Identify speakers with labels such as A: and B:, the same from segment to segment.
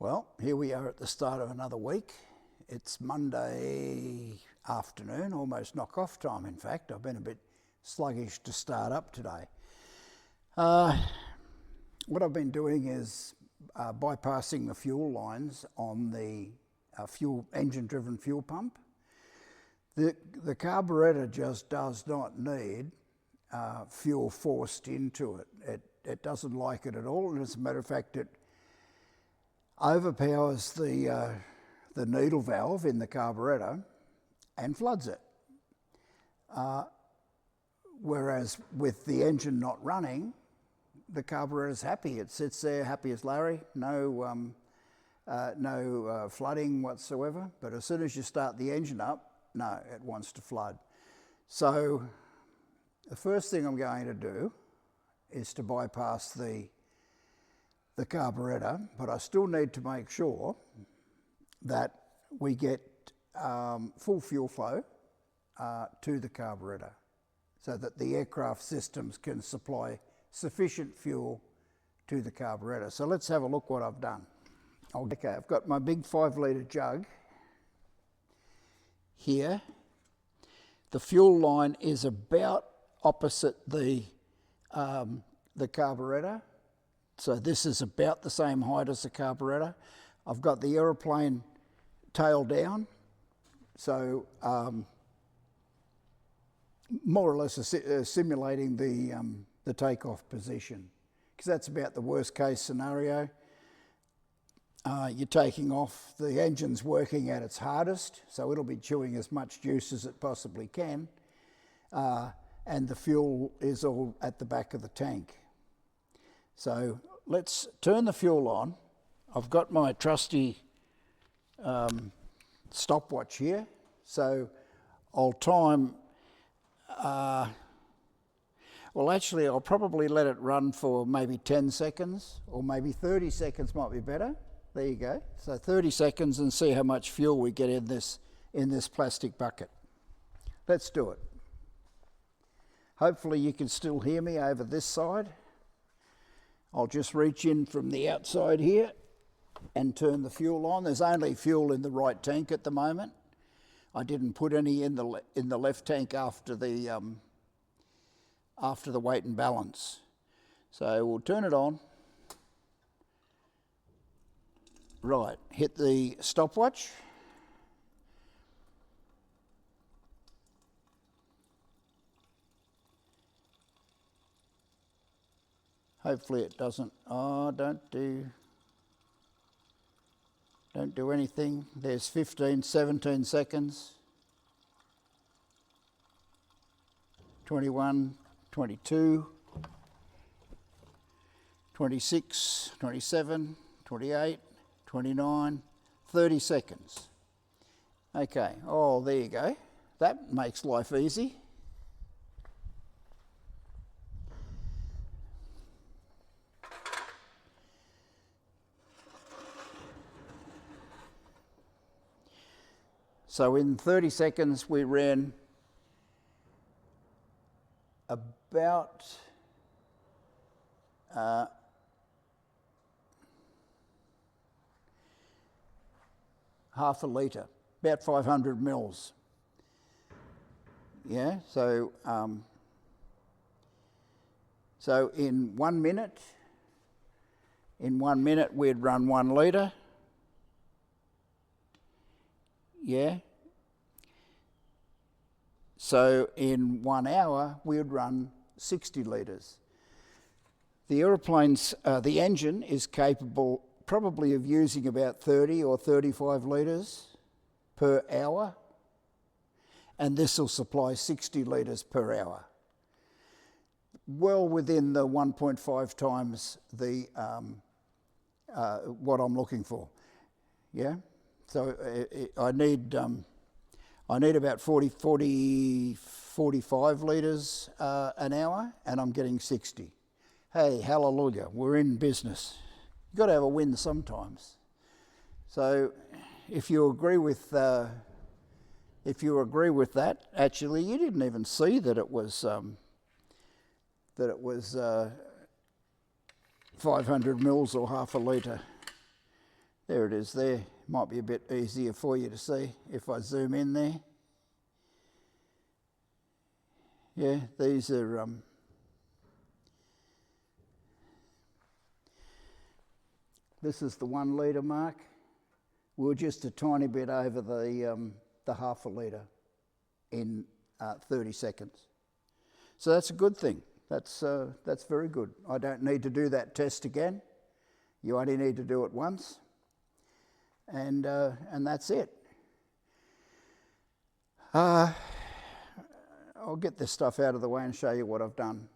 A: Well, here we are at the start of another week. It's Monday afternoon, almost knock-off time in fact. I've been a bit sluggish to start up today. What I've been doing is bypassing the fuel lines on the engine-driven fuel pump. The carburettor just does not need fuel forced into it. It doesn't like it at all, and as a matter of fact, it overpowers the needle valve in the carburettor and floods it. Whereas with the engine not running, the carburettor's happy. It sits there happy as Larry, no flooding whatsoever. But as soon as you start the engine up, no, it wants to flood. So the first thing I'm going to do is to bypass the carburettor, but I still need to make sure that we get full fuel flow to the carburettor so that the aircraft systems can supply sufficient fuel to the carburettor. So let's have a look what I've done. Okay, I've got my big 5-litre jug here. The fuel line is about opposite the carburettor. So this is about the same height as the carburettor. I've got the aeroplane tail down, so more or less simulating the takeoff position, because that's about the worst case scenario. You're taking off, the engine's working at its hardest, so it'll be chewing as much juice as it possibly can, and the fuel is all at the back of the tank. So let's turn the fuel on. I've got my trusty stopwatch here, so I'll time, well actually I'll probably let it run for maybe 10 seconds or maybe 30 seconds might be better. There you go. So 30 seconds and see how much fuel we get in this plastic bucket. Let's do it. Hopefully you can still hear me over this side. I'll just reach in from the outside here and turn the fuel on. There's only fuel in the right tank at the moment. I didn't put any in the left tank after the weight and balance. So we'll turn it on. Right, hit the stopwatch. Hopefully it doesn't, don't do anything. There's 15, 17 seconds. 21, 22, 26, 27, 28, 29, 30 seconds. Okay, oh, there you go. That makes life easy. So in 30 seconds we ran about half a litre, about 500 mils. Yeah, so so in 1 minute, we'd run 1 litre. Yeah. So in 1 hour, we would run 60 litres. The the engine is capable probably of using about 30 or 35 litres per hour, and this will supply 60 litres per hour. Well within the 1.5 times the what I'm looking for. Yeah. So I need about 45 litres an hour, and I'm getting 60. Hey, hallelujah, we're in business. You've got to have a win sometimes. So if you agree with that, actually you didn't even see that it was 500 mils or half a litre. There it is there. Might be a bit easier for you to see if I zoom in there. Yeah, these are this is the 1 litre mark. We're just a tiny bit over the half a litre in 30 seconds. So that's a good thing. That's very good. I don't need to do that test again. You only need to do it once, and that's it. I'll get this stuff out of the way and show you what I've done.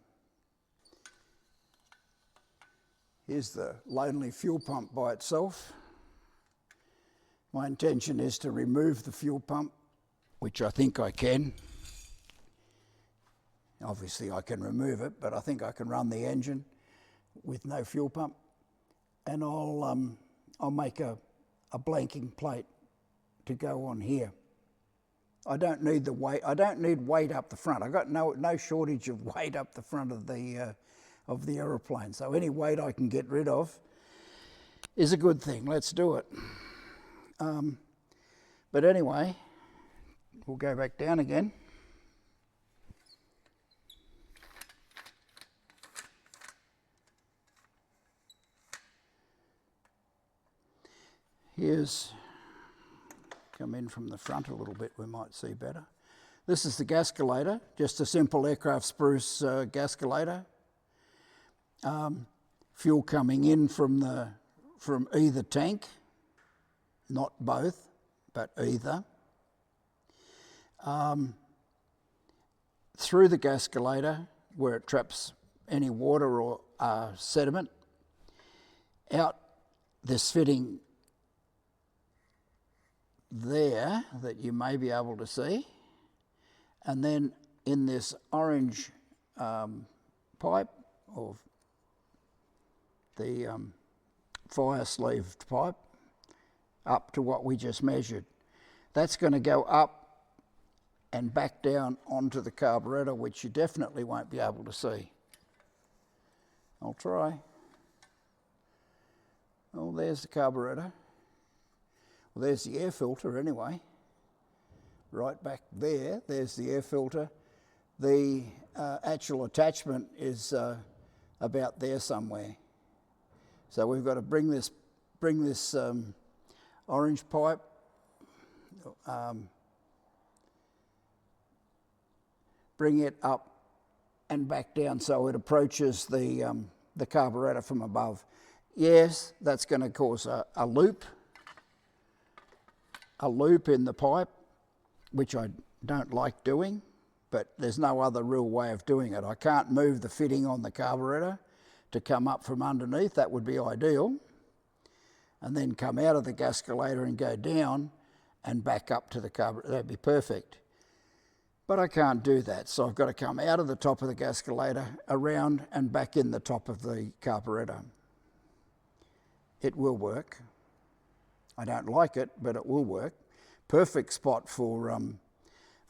A: Here's the lonely fuel pump by itself. My intention is to remove the fuel pump, which I think I can. Obviously I can remove it, but I think I can run the engine with no fuel pump. And I'll make a blanking plate to go on here. I don't need the weight. I don't need weight up the front. I've got no shortage of weight up the front of the aeroplane. So any weight I can get rid of is a good thing. Let's do it. But anyway, we'll go back down again. Here's, come in from the front a little bit, we might see better. This is the gasculator, just a simple aircraft spruce gasculator. Fuel coming in from either tank, not both, but either. Through the gasculator, where it traps any water or sediment, out this fitting there that you may be able to see, and then in this orange pipe, or the fire sleeved pipe, up to what we just measured. That's going to go up and back down onto the carburettor, which you definitely won't be able to see. I'll try. Oh, there's the carburettor. Well, there's the air filter anyway. Right back there, there's the air filter. The actual attachment is about there somewhere. So we've got to bring this orange pipe bring it up and back down so it approaches the carburettor from above. Yes, that's going to cause a loop in the pipe, which I don't like doing, but there's no other real way of doing it. I can't move the fitting on the carburettor to come up from underneath. That would be ideal. And then come out of the gasculator and go down and back up to the carburettor. That'd be perfect. But I can't do that, so I've got to come out of the top of the gasculator, around and back in the top of the carburettor. It will work. I don't like it, but it will work. Perfect spot for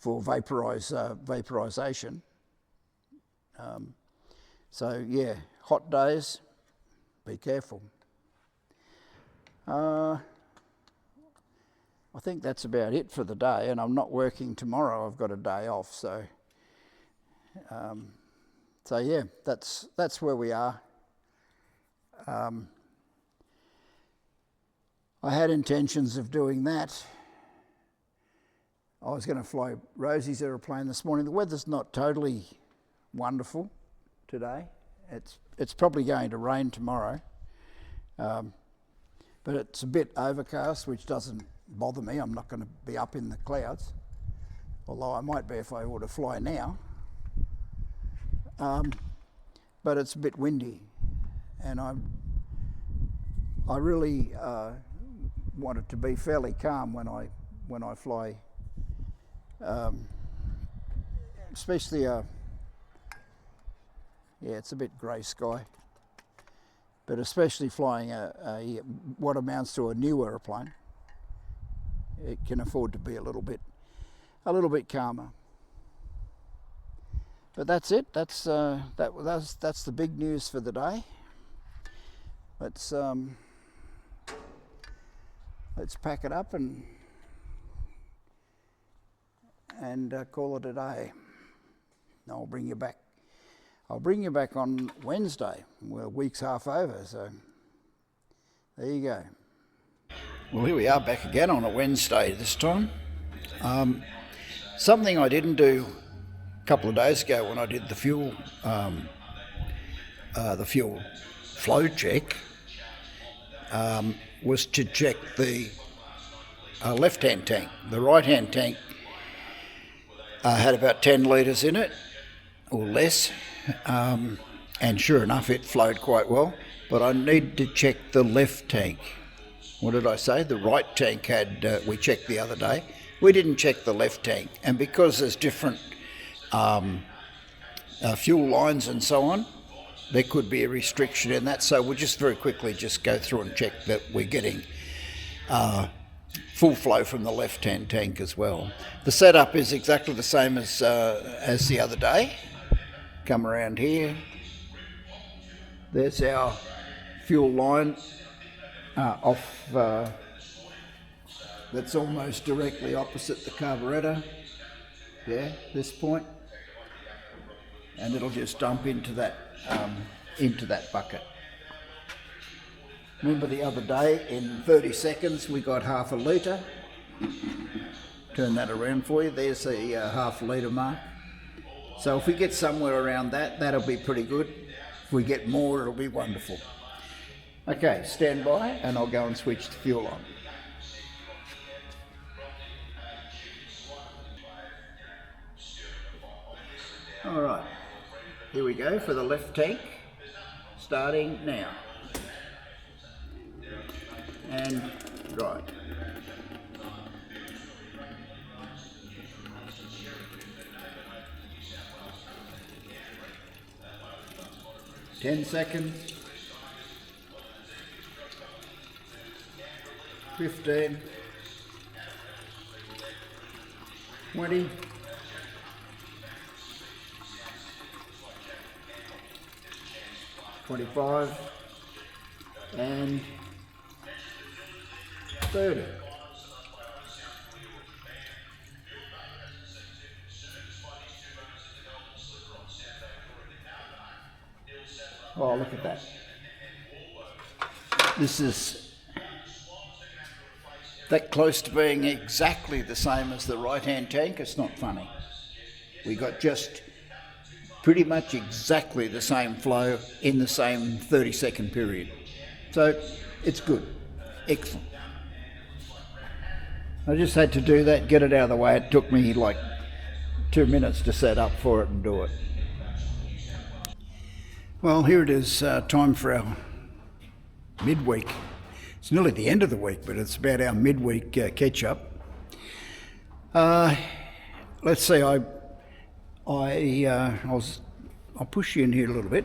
A: vaporization. So yeah, hot days, be careful. I think that's about it for the day, and I'm not working tomorrow. I've got a day off, so yeah, that's where we are. I had intentions of doing that. I was going to fly Rosie's aeroplane this morning. The weather's not totally wonderful today. It's probably going to rain tomorrow, but it's a bit overcast, which doesn't bother me. I'm not going to be up in the clouds, although I might be if I were to fly now. But it's a bit windy, and I really want it to be fairly calm when I fly, especially yeah, it's a bit grey sky, but especially flying what amounts to a new aeroplane, it can afford to be a little bit calmer. But that's it. That's the big news for the day. Let's let's pack it up and call it a day. I'll bring you back. I'll bring you back on Wednesday. Well, week's half over, so there you go. Well, here we are back again on a Wednesday this time. Something I didn't do a couple of days ago when I did the fuel flow check was to check the left-hand tank. The right-hand tank had about 10 litres in it, or less, and sure enough it flowed quite well, but I need to check the left tank. What did I say? The right tank had, we checked the other day. We didn't check the left tank, and because there's different fuel lines and so on, there could be a restriction in that, so we'll just very quickly just go through and check that we're getting full flow from the left-hand tank as well. The setup is exactly the same as the other day. Come around here. There's our fuel line off. That's almost directly opposite the carburettor. Yeah, this point, and it'll just dump into that bucket. Remember the other day, in 30 seconds we got half a litre. Turn that around for you. There's the half a litre mark. So if we get somewhere around that, that'll be pretty good. If we get more, it'll be wonderful. Okay, stand by and I'll go and switch the fuel on. All right, here we go for the left tank, starting now. And right. Ten seconds. 15. 20. 25. And 30. Oh, look at that. This is that close to being exactly the same as the right-hand tank. It's not funny. We got just pretty much exactly the same flow in the same 30-second period. So it's good. Excellent. I just had to do that, get it out of the way. It took me like 2 minutes to set up for it and do it. Well, here it is, time for our midweek. It's nearly the end of the week, but it's about our midweek catch-up. Let's see, I'll push you in here a little bit.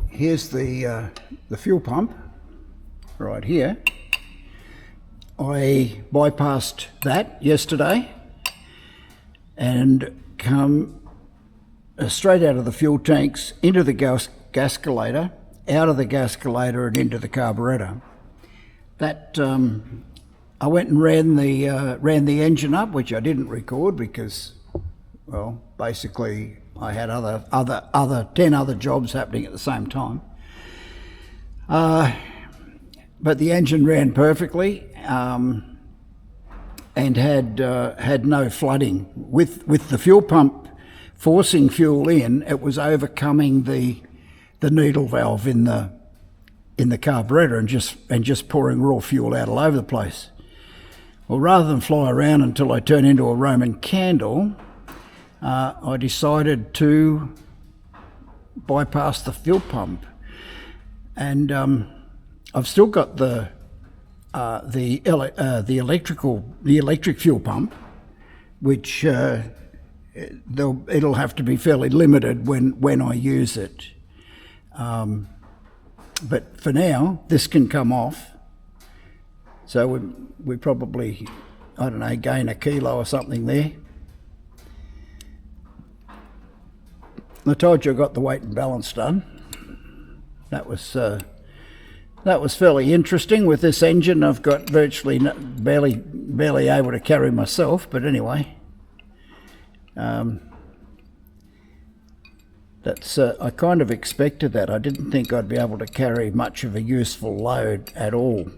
A: Here's the fuel pump right here. I bypassed that yesterday and come straight out of the fuel tanks into the gascolator, out of the gascolator and into the carburettor. That I went and ran the engine up, which I didn't record because, well, basically I had other 10 other jobs happening at the same time. But the engine ran perfectly and had no flooding. With the fuel pump forcing fuel in, it was overcoming the needle valve in the carburettor and just pouring raw fuel out all over the place. Well, rather than fly around until I turn into a Roman candle, I decided to bypass the fuel pump, and I've still got the electric fuel pump, which it'll have to be fairly limited when I use it. But for now, this can come off. So we probably, I don't know, gain a kilo or something there. I told you I got the weight and balance done. that was fairly interesting. With this engine, I've got virtually barely able to carry myself, but anyway, that's I kind of expected that. I didn't think I'd be able to carry much of a useful load at all.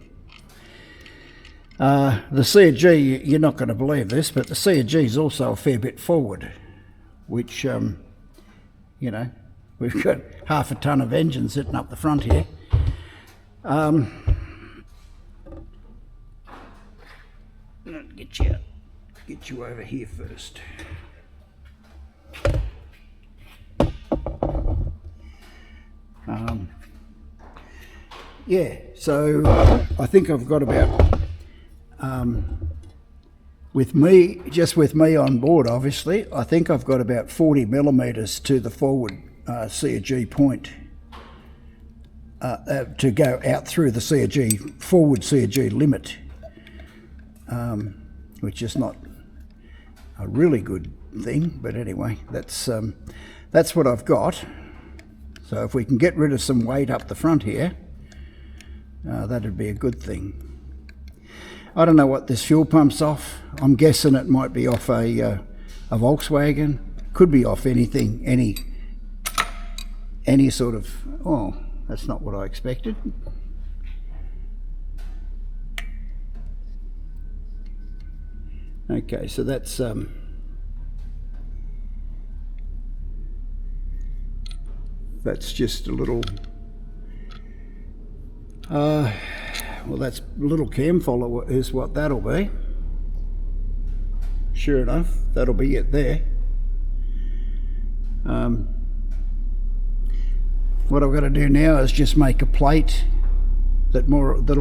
A: The C&G, you're not going to believe this, but the C&G is also a fair bit forward, which, you know, we've got half a ton of engine sitting up the front here. Get you over here first. Yeah, so I think I've got about, with me on board, obviously, I think I've got about 40 millimetres to the forward C&G point to go out through the C&G, forward C&G limit, which is not a really good thing, but anyway, that's what I've got. So if we can get rid of some weight up the front here, that'd be a good thing. I don't know what this fuel pump's off. I'm guessing it might be off a Volkswagen. Could be off anything, any sort of, oh, that's not what I expected. Okay, so that's just a little, well, that's a little cam follower is what that'll be. Sure enough, that'll be it there. What I've got to do now is just make a plate that'll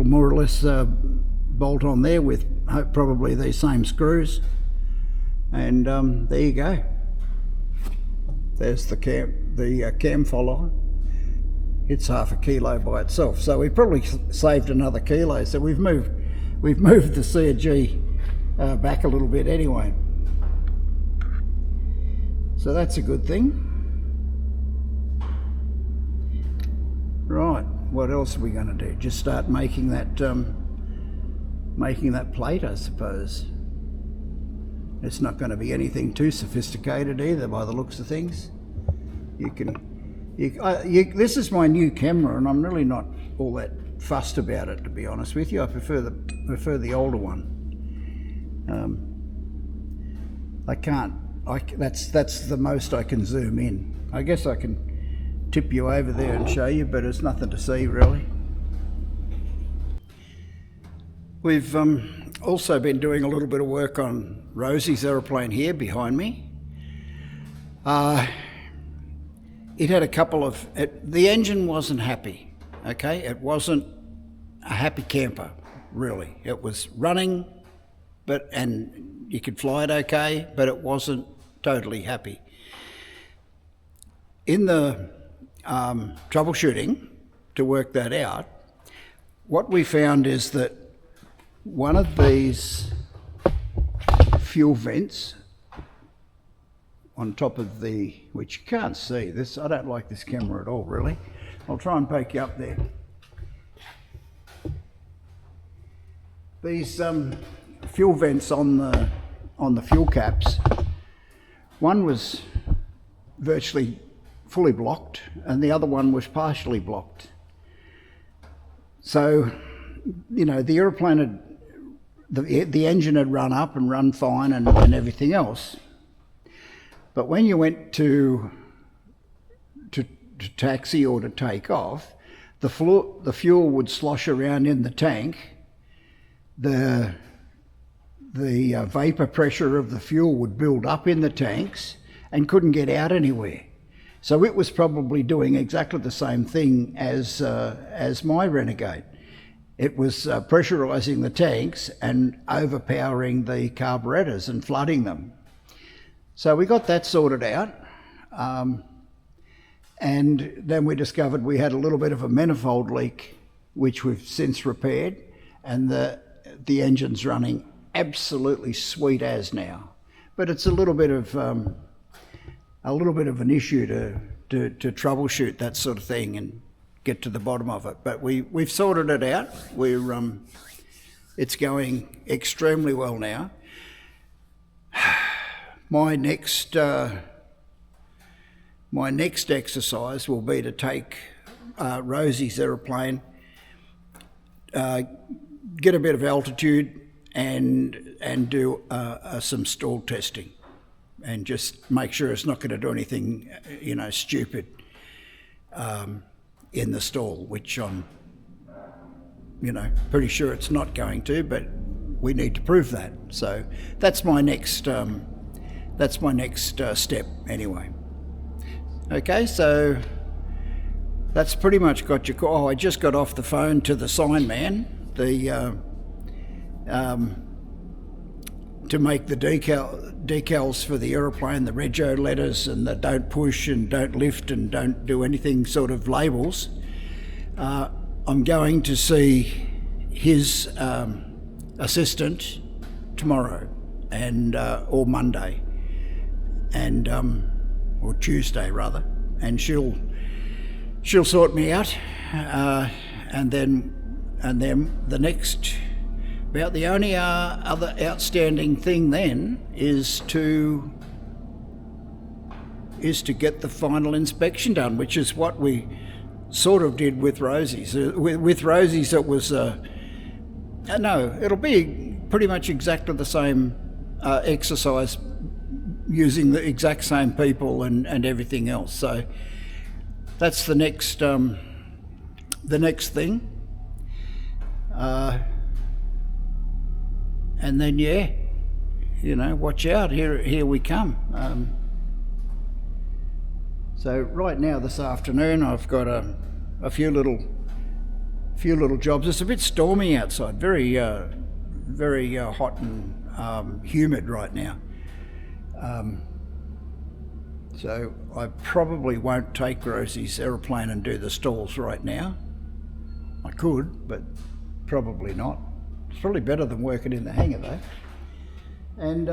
A: more or less bolt on there with probably these same screws, and there you go. There's the cam follower. It's half a kilo by itself, so we probably saved another kilo. So we've moved the C&G back a little bit anyway. So that's a good thing. Right, what else are we going to do? Just start making that plate, I suppose. It's not going to be anything too sophisticated either, by the looks of things. This is my new camera, and I'm really not all that fussed about it, to be honest with you. I prefer the older one. That's the most I can zoom in. I guess I can tip you over there and show you, but it's nothing to see really. We've also been doing a little bit of work on Rosie's aeroplane here behind me. It had a couple of, the engine wasn't happy, okay? It wasn't a happy camper, really. It was running, and you could fly it okay, but it wasn't totally happy. In the troubleshooting to work that out, what we found is that one of these fuel vents on top of which you can't see this, I don't like this camera at all really. I'll try and poke you up there. These fuel vents on the fuel caps, one was virtually fully blocked and the other one was partially blocked. So, you know, the aeroplane had, the engine had run up and run fine and everything else. But when you went to taxi or to take off, the fuel would slosh around in the tank. The vapor pressure of the fuel would build up in the tanks and couldn't get out anywhere. So it was probably doing exactly the same thing as my Renegade. It was pressurising the tanks and overpowering the carburettors and flooding them. So we got that sorted out, and then we discovered we had a little bit of a manifold leak, which we've since repaired, and the engine's running absolutely sweet as now. But it's a little bit of an issue to troubleshoot that sort of thing and get to the bottom of it. But we've sorted it out. It's going extremely well now. My next exercise will be to take Rosie's aeroplane, get a bit of altitude, and do some stall testing, and just make sure it's not going to do anything, stupid in the stall, which I'm, pretty sure it's not going to, but we need to prove that. So that's my next step anyway. Okay, so that's pretty much got your call. Oh, I just got off the phone to the sign man, to make the decals for the aeroplane, the rego letters and the don't push and don't lift and don't do anything sort of labels. I'm going to see his assistant tomorrow or Monday, and or Tuesday rather, and she'll sort me out, and then the next, about the only other outstanding thing then is to get the final inspection done, which is what we sort of did with Rosie's. With Rosie's it was no, it'll be pretty much exactly the same exercise, using the exact same people and everything else. So that's the next thing. And then watch out, here we come. So right now this afternoon I've got a few little jobs. It's a bit stormy outside, very hot and humid right now. So I probably won't take Rosie's aeroplane and do the stalls right now. I could, but probably not. It's probably better than working in the hangar though. And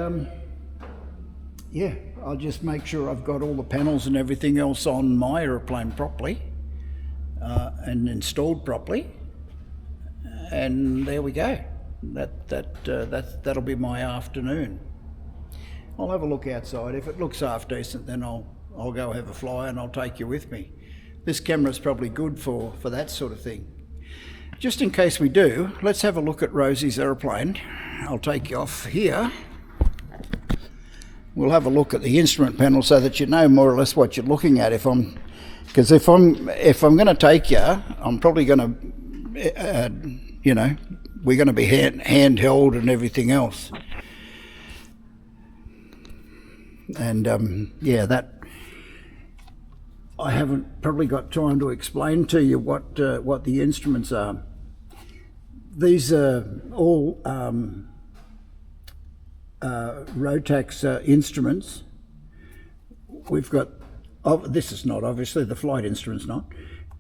A: I'll just make sure I've got all the panels and everything else on my aeroplane properly and installed properly. And there we go. That'll be my afternoon. I'll have a look outside. If it looks half decent, then I'll go have a fly and I'll take you with me. This camera's probably good for that sort of thing. Just in case we do, let's have a look at Rosie's aeroplane. I'll take you off here. We'll have a look at the instrument panel so that you know more or less what you're looking at. Because if I'm going to take you, I'm probably going to, we're going to be handheld and everything else. And that I haven't probably got time to explain to you what the instruments are. These are all Rotax instruments. We've got, this is not obviously the flight instrument's not.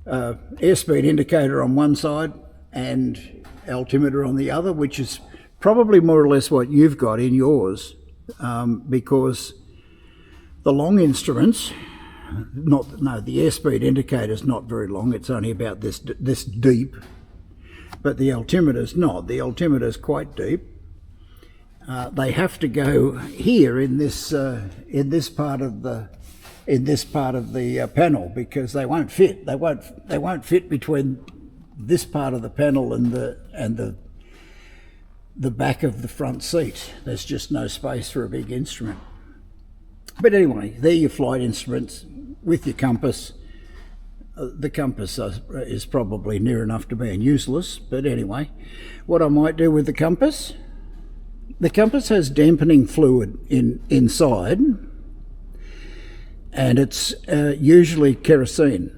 A: Airspeed indicator on one side and altimeter on the other, which is probably more or less what you've got in yours, because the long instruments, the airspeed indicator's not very long. It's only about this deep, but the altimeter's not. The altimeter's quite deep. They have to go here in this part of the panel, because they won't fit. They won't fit between this part of the panel and the back of the front seat. There's just no space for a big instrument. But anyway, they're your flight instruments with your compass. The compass is probably near enough to being useless, but anyway, what I might do with the compass has dampening fluid inside, and it's usually kerosene.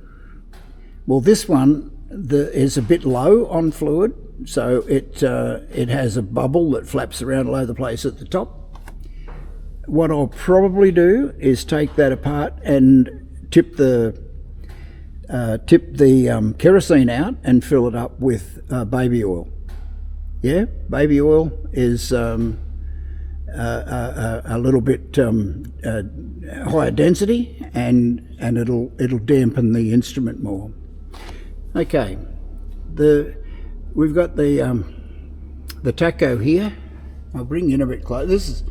A: Well, this one is a bit low on fluid, so it has a bubble that flaps around all over the place at the top. What I'll probably do is take that apart and tip the kerosene out and fill it up with baby oil. Yeah, baby oil is a little bit higher density, and it'll dampen the instrument more. Okay, we've got the tacho here. I'll bring you in a bit closer. This is,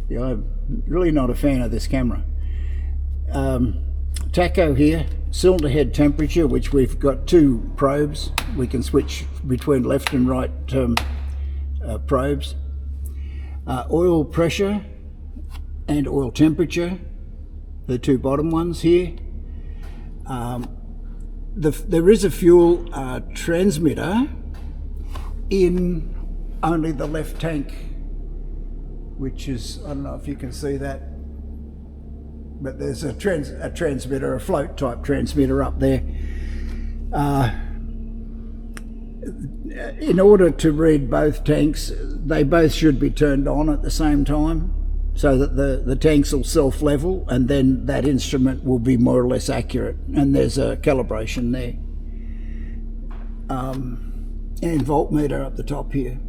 A: I'm really not a fan of this camera. Tacho here, cylinder head temperature, which we've got 2 probes. We can switch between left and right probes. Oil pressure and oil temperature, the 2 bottom ones here. There is a fuel transmitter in only the left tank, which is, I don't know if you can see that, but there's a transmitter, a float type transmitter up there. In order to read both tanks, they both should be turned on at the same time, so that the tanks will self-level, and then that instrument will be more or less accurate. And there's a calibration there. And voltmeter up the top here.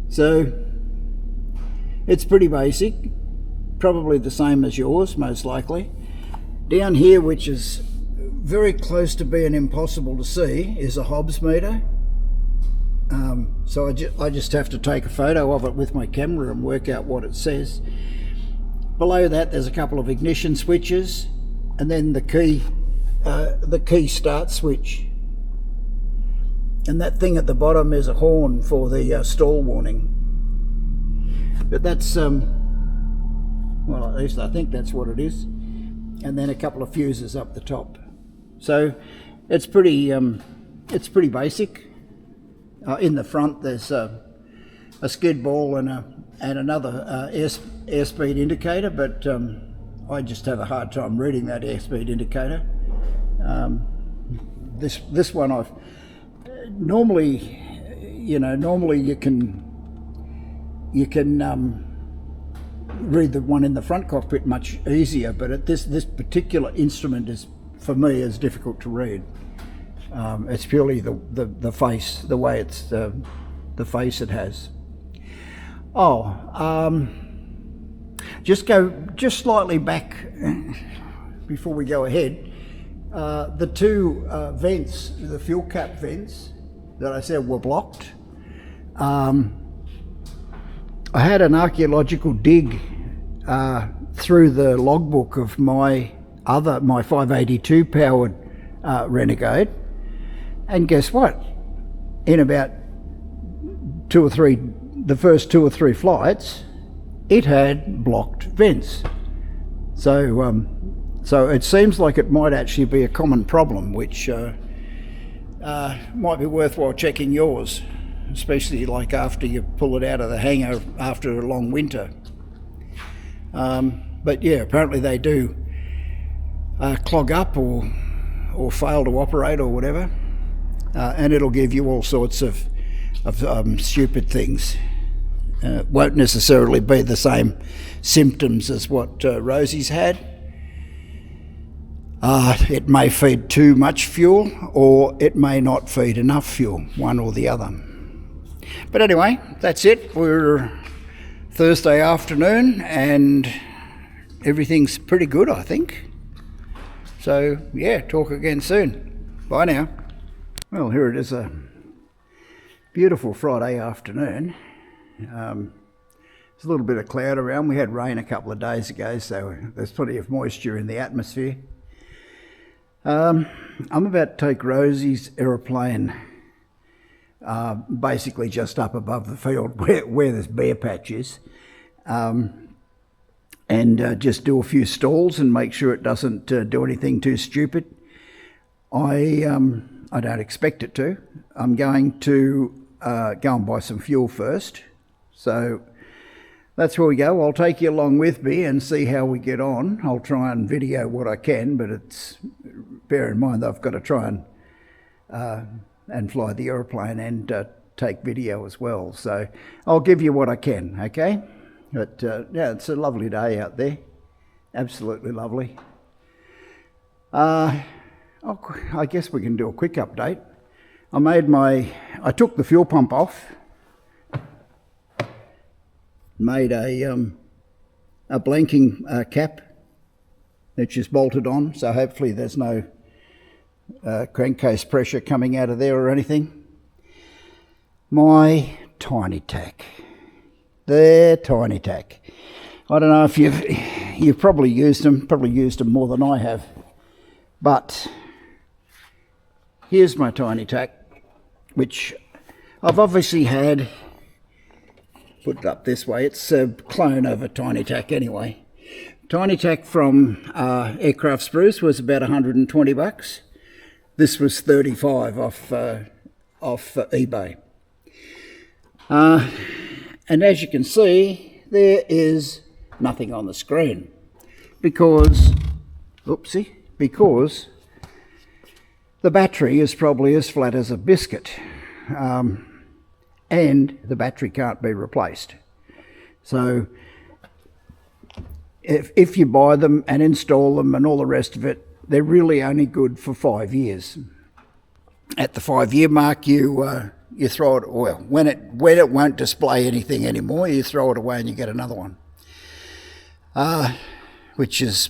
A: So it's pretty basic, probably the same as yours, most likely. Down here, which is very close to being impossible to see, is a Hobbs meter. So I just have to take a photo of it with my camera and work out what it says. Below that, there's a couple of ignition switches, and then the key start switch. And that thing at the bottom is a horn for the stall warning. But that's well, at least I think that's what it is. And then a couple of fuses up the top. So it's pretty basic. In the front, there's a skid ball and another airspeed indicator, but I just have a hard time reading that airspeed indicator. This one I've normally you can read the one in the front cockpit much easier, but this particular instrument is, for me, is difficult to read. It's purely the face, the way it's the face it has. Just slightly back before we go ahead. The 2 vents, the fuel cap vents that I said were blocked. I had an archaeological dig through the logbook of my 582 powered Renegade. And guess what? In about the first 2 or 3 flights, it had blocked vents. So it seems like it might actually be a common problem, which might be worthwhile checking yours, especially like after you pull it out of the hangar after a long winter. But yeah, apparently they do clog up or fail to operate or whatever. And it'll give you all sorts of stupid things. Won't necessarily be the same symptoms as what Rosie's had. It may feed too much fuel, or it may not feed enough fuel, one or the other. But anyway, that's it. We're Thursday afternoon and everything's pretty good, I think. So yeah, talk again soon. Bye now. Well, here it is, a beautiful Friday afternoon. There's a little bit of cloud around. We had rain a couple of days ago, so there's plenty of moisture in the atmosphere. I'm about to take Rosie's aeroplane basically just up above the field where this bare patch is, and just do a few stalls and make sure it doesn't do anything too stupid. I don't expect it to. I'm going to go and buy some fuel first. So that's where we go. I'll take you along with me and see how we get on. I'll try and video what I can, but bear in mind I've got to try and fly the aeroplane and take video as well. So I'll give you what I can, okay? But yeah, it's a lovely day out there. Absolutely lovely. I guess we can do a quick update. I took the fuel pump off, made a blanking cap which is bolted on, so hopefully there's no crankcase pressure coming out of there or anything. My tiny tack. They're tiny tack. I don't know if you've probably used them more than I have. But here's my tiny tack, which I've obviously had, put it up this way, it's a clone of a tiny tack anyway. Tiny tack from Aircraft Spruce was about 120 bucks. This was 35 off eBay. And as you can see, there is nothing on the screen because the battery is probably as flat as a biscuit, and the battery can't be replaced. So if you buy them and install them and all the rest of it, they're really only good for 5 years. At the 5-year mark, you throw it, well, when it won't display anything anymore, you throw it away and you get another one. Which is,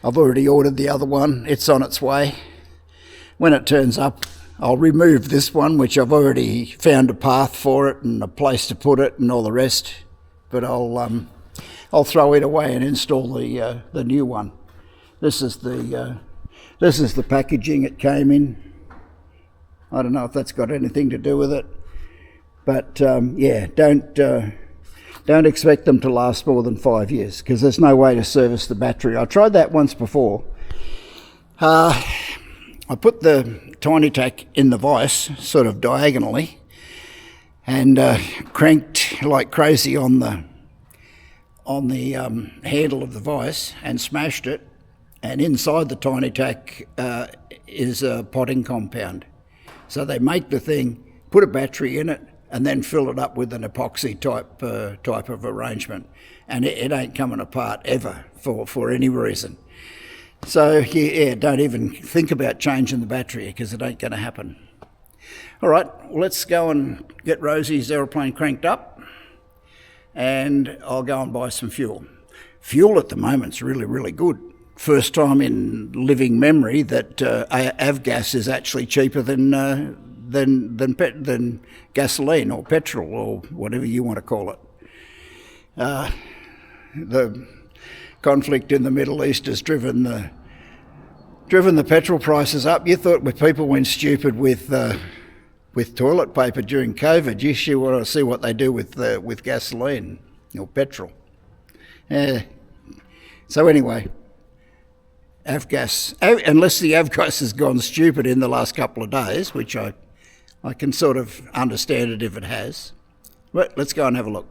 A: I've already ordered the other one, it's on its way. When it turns up, I'll remove this one, which I've already found a path for it and a place to put it and all the rest. But I'll throw it away and install the new one. This is the packaging it came in. I don't know if that's got anything to do with it, but yeah, don't expect them to last more than 5 years because there's no way to service the battery. I tried that once before. I put the tiny tack in the vise, sort of diagonally, and cranked like crazy on the handle of the vise and smashed it. And inside the tiny tack is a potting compound. So they make the thing, put a battery in it, and then fill it up with an epoxy type of arrangement, and it ain't coming apart ever for any reason. So yeah, don't even think about changing the battery because it ain't going to happen. All right, well, let's go and get Rosie's aeroplane cranked up, and I'll go and buy some fuel. Fuel at the moment's really, really good. First time in living memory that avgas is actually cheaper than gasoline or petrol or whatever you want to call it. The conflict in the Middle East has driven the petrol prices up. You thought when people went stupid with toilet paper during COVID, you sure want to see what they do with gasoline or petrol. So anyway, avgas, unless the avgas has gone stupid in the last couple of days, which I can sort of understand it if it has. But let's go and have a look.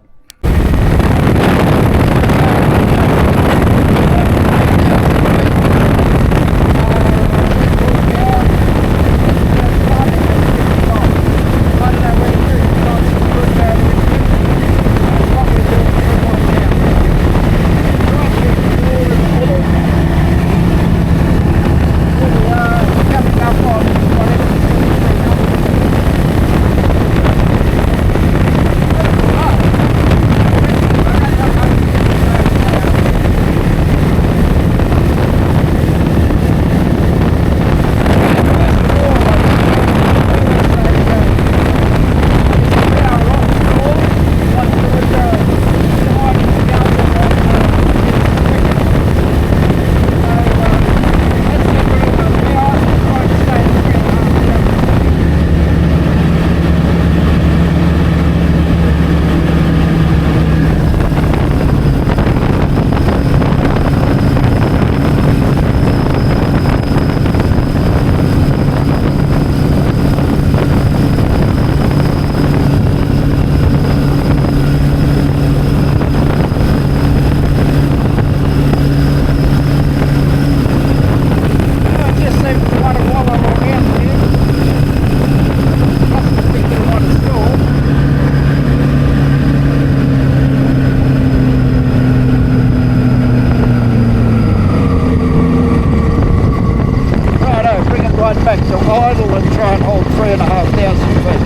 A: Back to idle and try and hold 3,500 feet.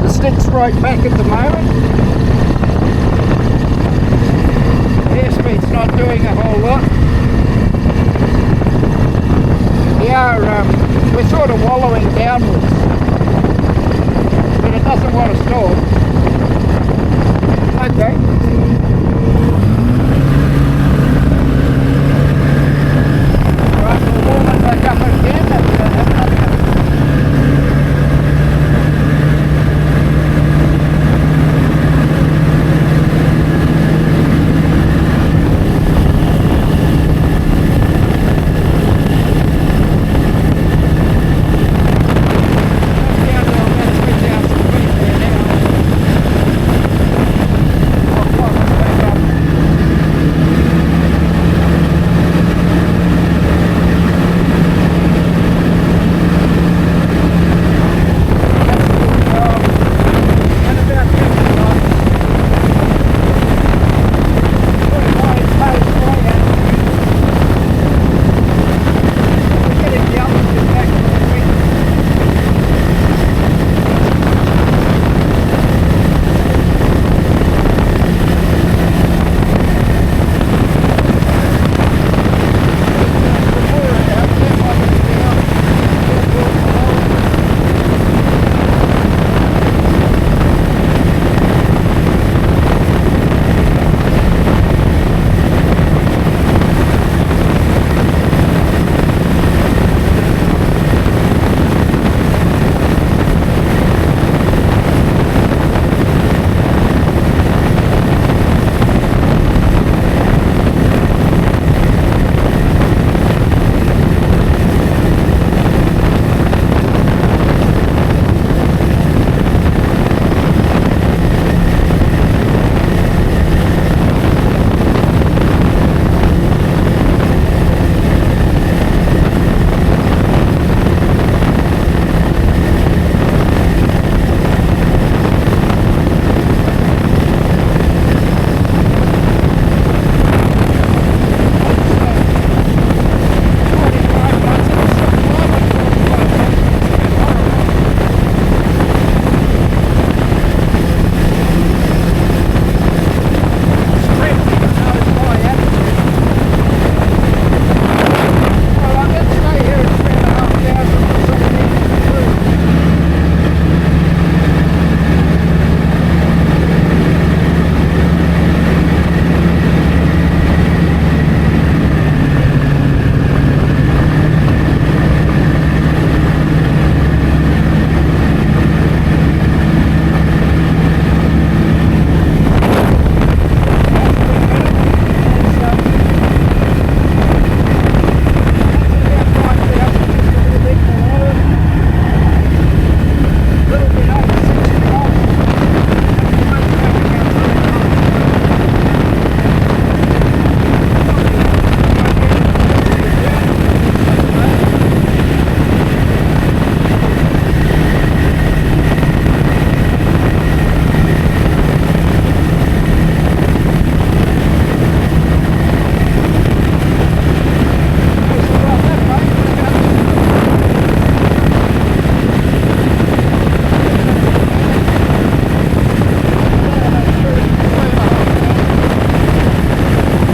A: The stick's right back at the moment. Airspeed's not
B: doing a whole lot. We're sort of wallowing downwards, but it doesn't want to stall. Okay.